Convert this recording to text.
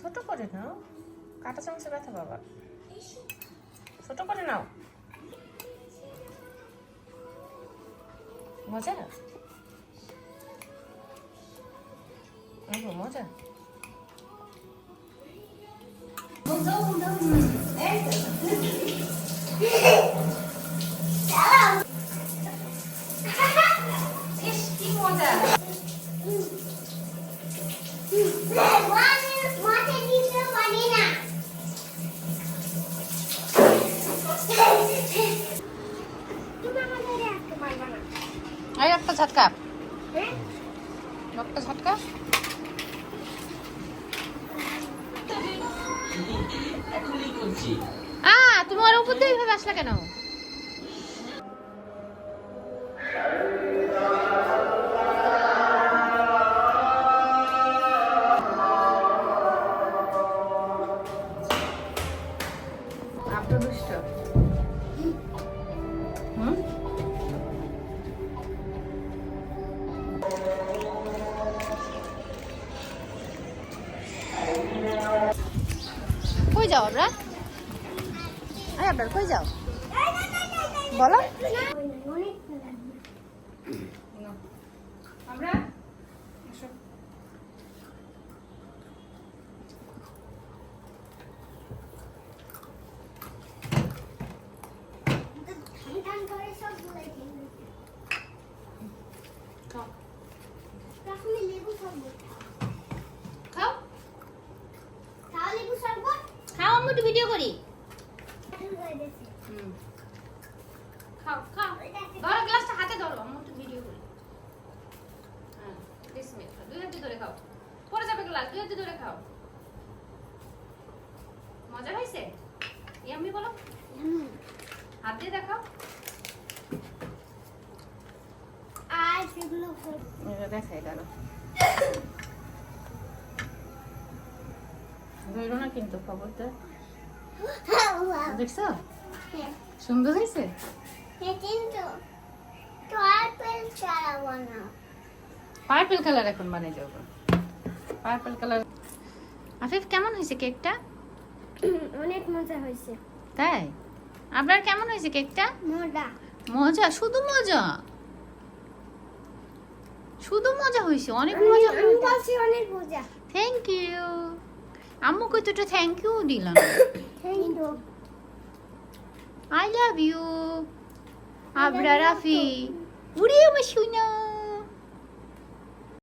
ছোট করে নাও, কাঁটা চামচে ব্যথা বাবা। ছোট করে নাও। মজা মজা। কি মজা। একটা ঝটকা, একটা ঝটকা। তুমি ওর উপর দিয়ে এইভাবে আসলা কেন? আপনি দুষ্ট। কই যাও আমরা? আপনার কই যাও বলো? আমরা খাও, আমি একটু ভিডিও করি। খাও খাও, ধরো গ্লাসটা হাতে ধরো, আমি একটু ভিডিও করি। হ্যাঁ, বিসমিল্লাহ। দুই হাতে ধরে খাও, পড়ে যাবে গ্লাস। দুই হাতে ধরে খাও। মজা হয়েছে? ইয়াম্মি বলো, হাত দিয়ে দেখাও। আর সেগুলো দেখাই দাঁড়ো, ধরো না কিন্তু খবরটা। দেখছো সুন্দর হয়েছে? পার্পল কালার এখন বানিয়ে যাবো, পার্পল কালার। আফিফ কেমন হয়েছে কেকটা? অনেক মজা হয়েছে। তাই? আপনার কেমন হয়েছে কেকটা? মজা। মজা? শুধু মজা? শুধু মজা হয়েছে? অনেক মজা। আমি বলছি অনেক মজা। Thank you. আম্মু কই তো থ্যাংক ইউ দিলাম। Thank you. I love you. Abra Rafi. Uri, আমার সোনা।